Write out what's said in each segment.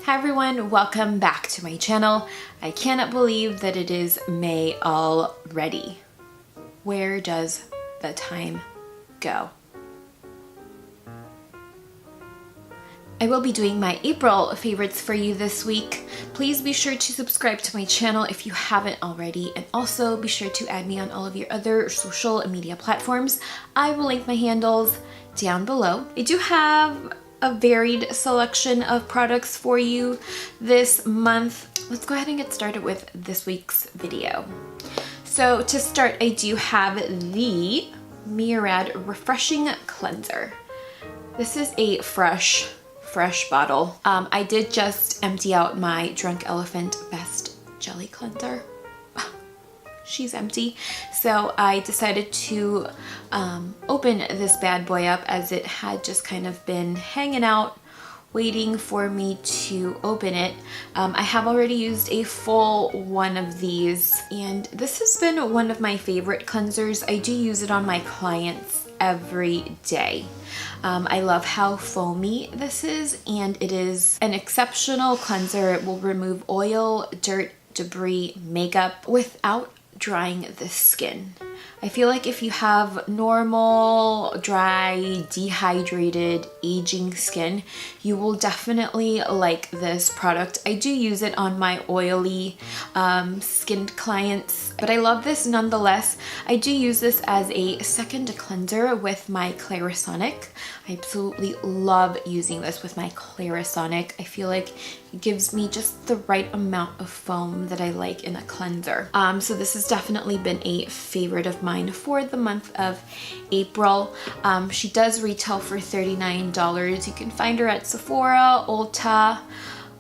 Hi everyone, welcome back to my channel. I cannot believe that it is May already. Where does the time go? I will be doing my April favorites for you this week. Please be sure to subscribe to my channel if you haven't already, and also be sure to add me on all of your other social media platforms. I will link my handles down below. I do have a varied selection of products for you this month. Let's go ahead and get started with this week's video. So to start, I do have the Murad Refreshing Cleanser. This is a fresh bottle. I did just empty out my Drunk Elephant Best Jelly Cleanser. She's empty. So I decided to open this bad boy up, as it had just kind of been hanging out waiting for me to open it. I have already used a full one of these, and this has been one of my favorite cleansers. I do use it on my clients every day. I love how foamy this is, and it is an exceptional cleanser. It will remove oil, dirt, debris, makeup without drying the skin. I feel like if you have normal, dry, dehydrated, aging skin, you will definitely like this product. I do use it on my oily skinned clients, but I love this nonetheless. I do use this as a second cleanser with my Clarisonic. I absolutely love using this with my Clarisonic. I feel like it gives me just the right amount of foam that I like in a cleanser. So this has definitely been a favorite of mine for the month of April. She does retail for $39. You can find her at Sephora, Ulta,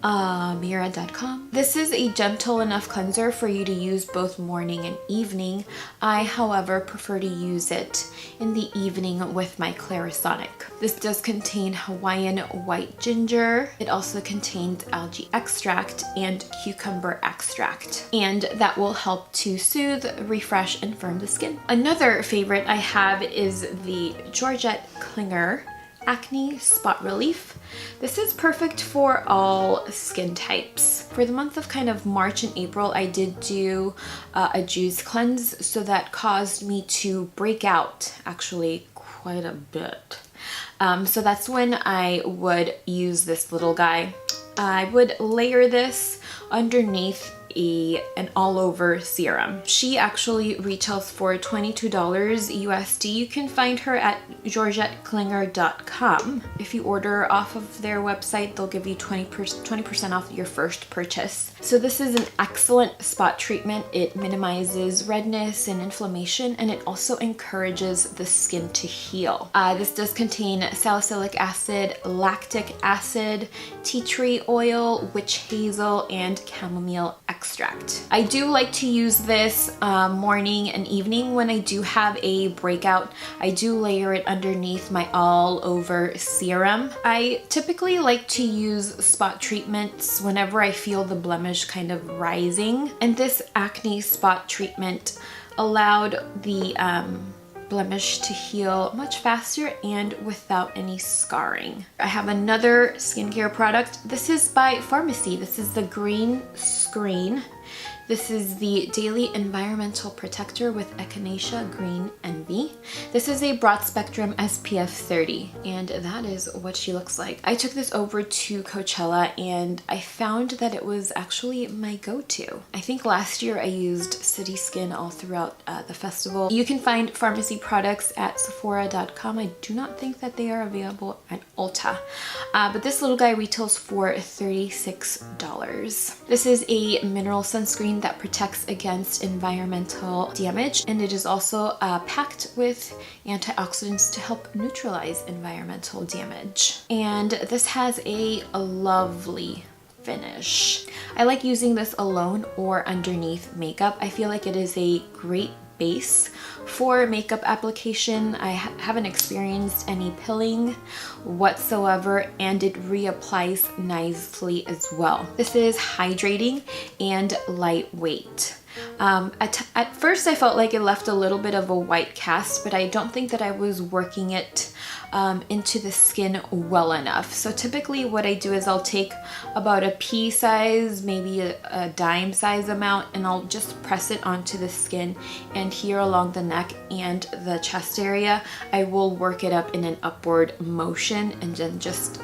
Murad.com. This is a gentle enough cleanser for you to use both morning and evening. I, however, prefer to use it in the evening with my Clarisonic. This does contain Hawaiian white ginger. It also contains algae extract and cucumber extract, and that will help to soothe, refresh, and firm the skin. Another favorite I have is the Georgette Klinger Acne Spot Relief. This is perfect for all skin types. For the month of kind of March and April, I did do a juice cleanse, so that caused me to break out actually quite a bit. So that's when I would use this little guy. I would layer this underneath an all-over serum. She actually retails for $22 USD. You can find her at georgetteklinger.com. If you order off of their website, they'll give you 20% off your first purchase. So this is an excellent spot treatment. It minimizes redness and inflammation, and it also encourages the skin to heal. This does contain salicylic acid, lactic acid, tea tree oil, witch hazel, and chamomile extract. I do like to use this morning and evening when I do have a breakout. I do layer it underneath my all-over serum. I typically like to use spot treatments whenever I feel the blemish kind of rising, and this acne spot treatment allowed the blemish to heal much faster and without any scarring. I have another skincare product. This is by FARMACY. This is the Green Screen. This is the Daily Environmental Protector with Echinacea Green Envy. This is a broad spectrum SPF 30, and that is what she looks like. I took this over to Coachella, and I found that it was actually my go-to. I think last year I used City Skin all throughout the festival. You can find FARMACY products at Sephora.com. I do not think that they are available at Ulta, but this little guy retails for $36. This is a mineral sunscreen that protects against environmental damage, and it is also packed with antioxidants to help neutralize environmental damage. And this has a lovely finish. I like using this alone or underneath makeup. I feel like it is a great base for makeup application. I haven't experienced any pilling whatsoever, and it reapplies nicely as well. This is hydrating and lightweight. At first I felt like it left a little bit of a white cast, but I don't think that I was working it into the skin well enough. So typically what I do is I'll take about a pea size, maybe a dime size amount, and I'll just press it onto the skin, and here along the neck and the chest area I will work it up in an upward motion and then just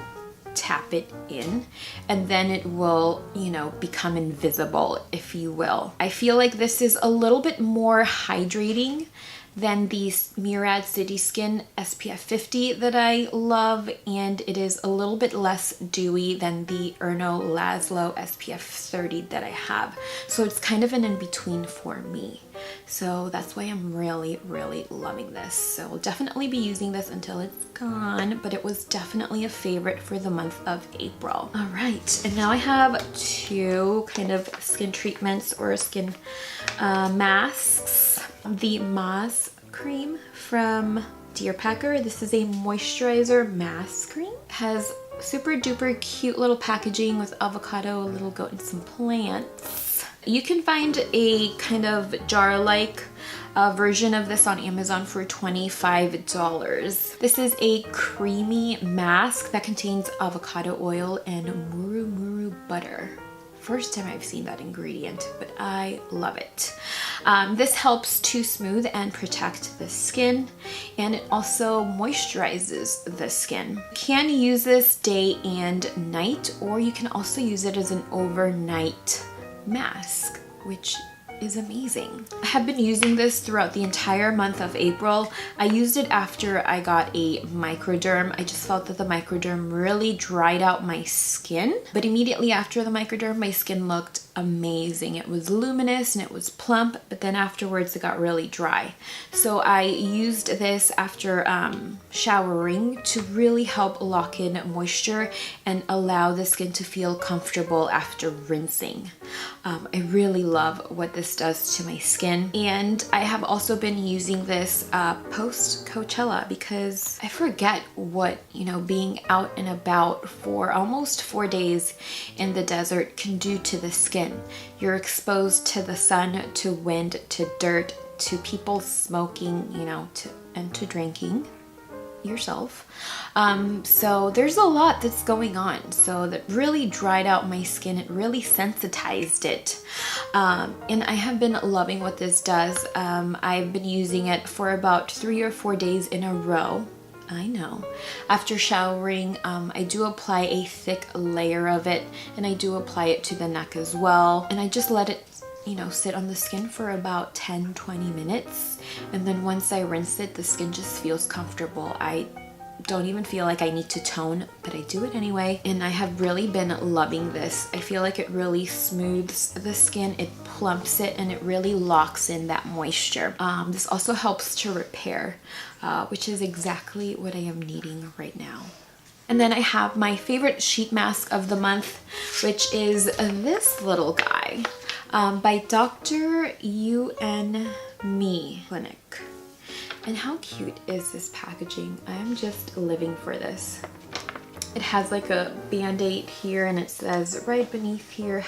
tap it in, and then it will, you know, become invisible, if you will. I feel like this is a little bit more hydrating than the Murad City Skin SPF 50 that I love, and it is a little bit less dewy than the Erno Laszlo SPF 30 that I have. So it's kind of an in-between for me. So that's why I'm really, really loving this. So I'll definitely be using this until it's gone, but it was definitely a favorite for the month of April. All right, and now I have two kind of skin treatments or skin masks. The Mascream from DearPacker. This is a moisturizer Mascream. Has super duper cute little packaging with avocado, a little goat, and some plants. You can find a kind of jar-like version of this on Amazon for $25. This is a creamy mask that contains avocado oil and muru butter. First time I've seen that ingredient, but I love it. This helps to smooth and protect the skin, and it also moisturizes the skin. You can use this day and night, or you can also use it as an overnight mask, which is amazing. I have been using this throughout the entire month of April. I used it after I got a microderm. I just felt that the microderm really dried out my skin, but immediately after the microderm, my skin looked amazing. It was luminous and it was plump, but then afterwards it got really dry. So I used this after showering to really help lock in moisture and allow the skin to feel comfortable after rinsing. I really love what this does to my skin, and I have also been using this post Coachella because I forget what, you know, being out and about for almost 4 days in the desert can do to the skin. You're exposed to the sun, to wind, to dirt, to people smoking, you know, and to drinking yourself. So there's a lot that's going on. So that really dried out my skin. It really sensitized it. And I have been loving what this does. I've been using it for about 3 or 4 days in a row. I know. After showering, I do apply a thick layer of it, and I do apply it to the neck as well. And I just let it, you know, sit on the skin for about 10-20 minutes. And then once I rinse it, the skin just feels comfortable. I don't even feel like I need to tone, but I do it anyway. And I have really been loving this. I feel like it really smooths the skin, it plumps it, and it really locks in that moisture. This also helps to repair, which is exactly what I am needing right now. And then I have my favorite sheet mask of the month, which is this little guy by Dr. UNRAVELED Clinic. And how cute is this packaging? I am just living for this. It has like a band-aid here, and it says right beneath here,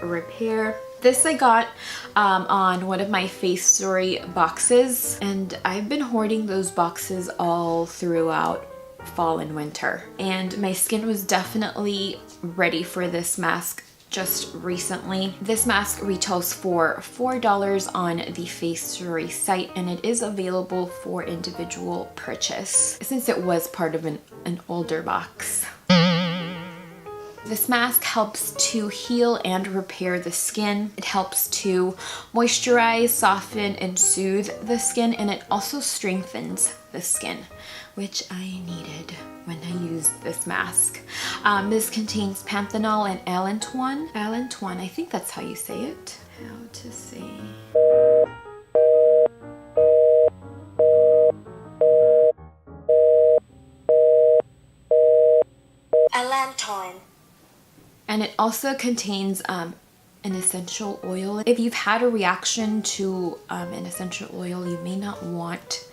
#repair. This I got on one of my Face Story boxes, and I've been hoarding those boxes all throughout fall and winter. And my skin was definitely ready for this mask just recently. This mask retails for $4 on the Face Story site, and it is available for individual purchase since it was part of an older box. This mask helps to heal and repair the skin. It helps to moisturize, soften, and soothe the skin, and it also strengthens the skin, which I needed when I used this mask. This contains panthenol and allantoin. Allantoin, I think that's how you say it. How to say. Allantoin. And it also contains an essential oil. If you've had a reaction to an essential oil, you may not want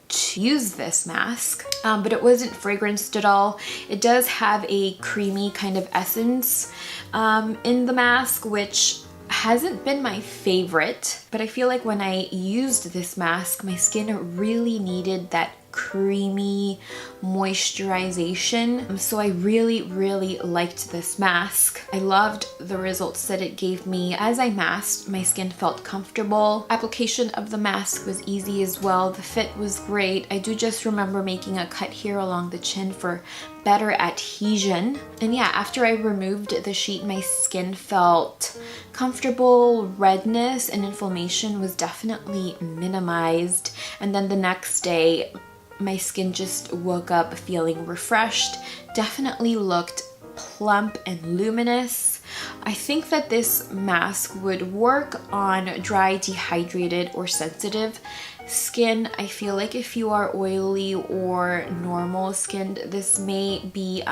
to use this mask, but it wasn't fragranced at all. It does have a creamy kind of essence in the mask, which hasn't been my favorite, but I feel like when I used this mask, my skin really needed that creamy moisturization. So I really liked this mask. I loved the results that it gave me. As I masked, my skin felt comfortable. Application of the mask was easy as well. The fit was great. I do just remember making a cut here along the chin for better adhesion. And yeah, after I removed the sheet, my skin felt comfortable. Redness and inflammation was definitely minimized. And then the next day, my skin just woke up feeling refreshed, definitely looked plump and luminous. I think that this mask would work on dry, dehydrated, or sensitive skin. I feel like if you are oily or normal skinned, this may be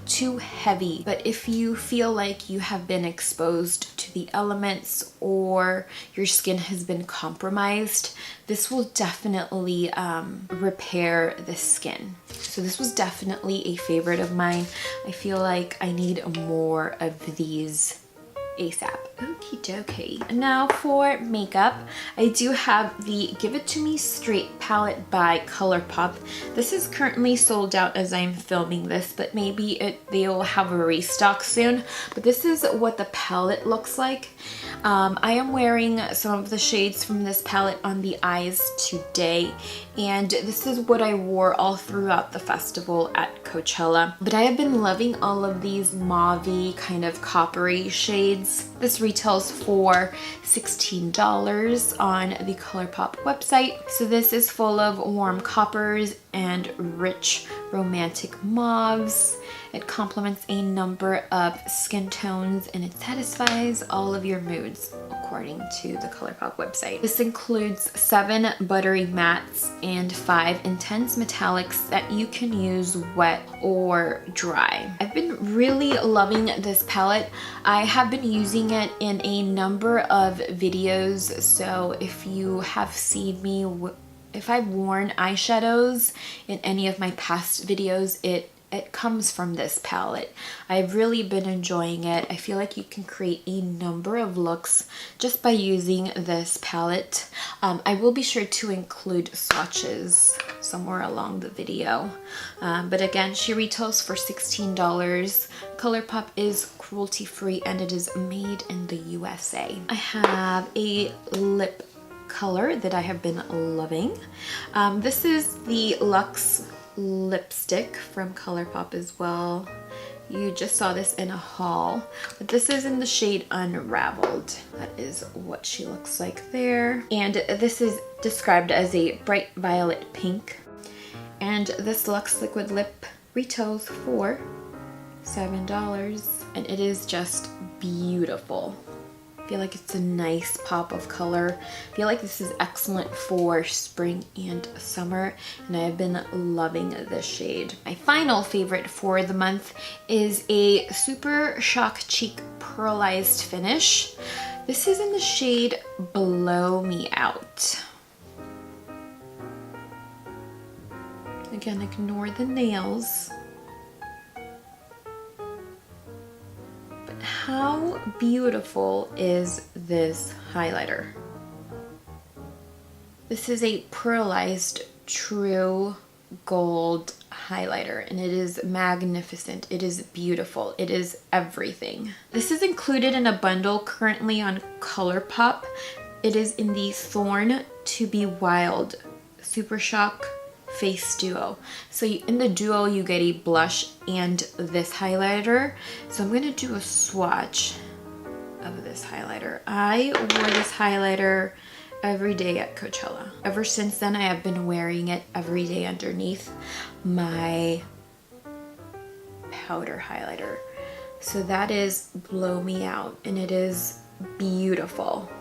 too heavy. But if you feel like you have been exposed to the elements or your skin has been compromised, this will definitely repair the skin. So this was definitely a favorite of mine. I feel like I need more of these ASAP. Okie dokie. Now for makeup, I do have the Give It To Me Straight palette by ColourPop. This is currently sold out as I'm filming this, but maybe they'll have a restock soon. But this is what the palette looks like. I am wearing some of the shades from this palette on the eyes today, and this is what I wore all throughout the festival at Coachella. But I have been loving all of these mauve-y kind of coppery shades. This retails for $16 on the ColourPop website. So this is full of warm coppers and rich romantic mauves. It complements a number of skin tones and it satisfies all of your moods according to the ColourPop website. This includes 7 buttery mattes and 5 intense metallics that you can use wet or dry. I've been really loving this palette. I have been using it in a number of videos, so if you have seen me, if I've worn eyeshadows in any of my past videos, it comes from this palette. I've really been enjoying it. I feel like you can create a number of looks just by using this palette. I will be sure to include swatches somewhere along the video. But again, she retails for $16. ColourPop is cruelty-free and it is made in the USA. I have a lip color that I have been loving. This is the Luxe lipstick from ColourPop as well. You just saw this in a haul, but this is in the shade Unraveled. That is what she looks like there. And this is described as a bright violet pink. And this Luxe liquid lip retails for $7 and it is just beautiful. I feel like it's a nice pop of color. I feel like this is excellent for spring and summer, and I have been loving this shade. My final favorite for the month is a Super Shock Cheek Pearlized Finish. This is in the shade Blow Me Out. Again, ignore the nails. How beautiful is this highlighter? This is a pearlized true gold highlighter and it is magnificent. It is beautiful. It is everything. This is included in a bundle currently on ColourPop. It is in the Thorn to Be Wild Super Shock Face Duo. So in the duo you get a blush and this highlighter. So I'm going to do a swatch of this highlighter. I wore this highlighter every day at Coachella. Ever since then I have been wearing it every day underneath my powder highlighter. So that is Blow Me Out and it is beautiful.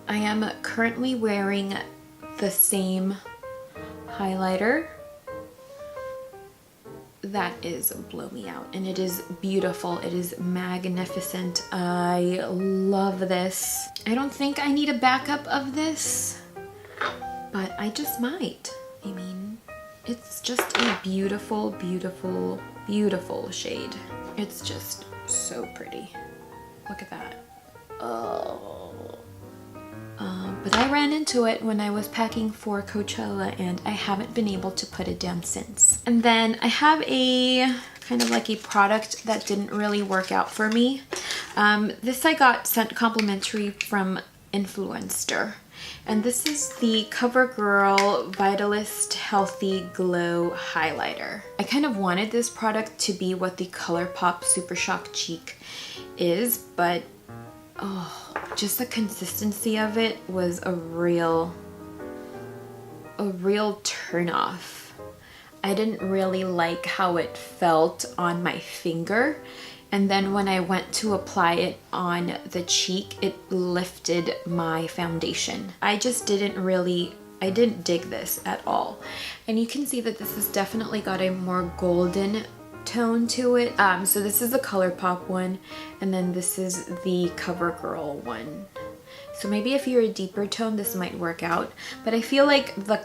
I am currently wearing the same highlighter that is Blow Me Out and it is beautiful. It is magnificent. I love this. I don't think I need a backup of this, but I just might. I mean, It's just a beautiful, beautiful, beautiful shade. It's just so pretty. Look at that. Oh. But I ran into it when I was packing for Coachella and I haven't been able to put it down since. And then I have a kind of like a product that didn't really work out for me. This I got sent complimentary from Influencer. And this is the CoverGirl Vitalist Healthy Glow Highlighter. I kind of wanted this product to be what the ColourPop Super Shock Cheek is, but oh, just the consistency of it was a real turn-off. I didn't really like how it felt on my finger. And then when I went to apply it on the cheek, it lifted my foundation. I just I didn't dig this at all. And you can see that this has definitely got a more golden tone to it. So this is the ColourPop one, and then this is the CoverGirl one. So maybe if you're a deeper tone, this might work out. But I feel like the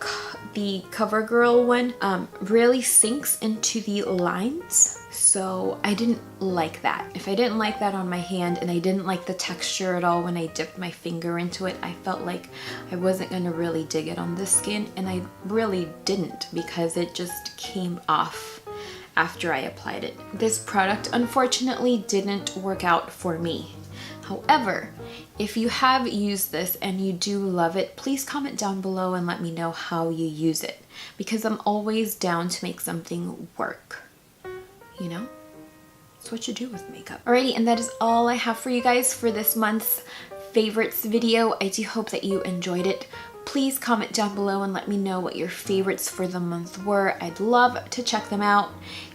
CoverGirl one really sinks into the lines. So I didn't like that. If I didn't like that on my hand and I didn't like the texture at all when I dipped my finger into it, I felt like I wasn't gonna really dig it on this skin, and I really didn't because it just came off after I applied it. This product unfortunately didn't work out for me. However, if you have used this and you do love it, please comment down below and let me know how you use it, because I'm always down to make something work. You know? That's what you do with makeup. Alrighty, and that is all I have for you guys for this month's favorites video. I do hope that you enjoyed it. Please comment down below and let me know what your favorites for the month were. I'd love to check them out.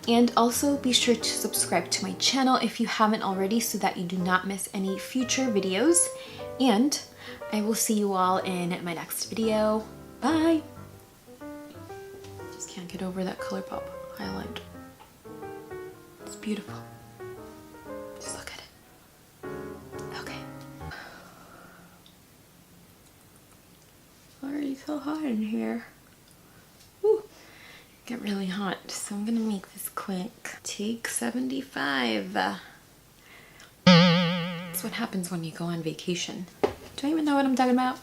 And also be sure to subscribe to my channel if you haven't already so that you do not miss any future videos. And I will see you all in my next video. Bye! Just can't get over that ColourPop highlight. It's beautiful. Just look at it. Okay. Already so hot in here. Woo. Get really hot, so I'm gonna make this quick. Take 75. That's what happens when you go on vacation. Do I even know what I'm talking about?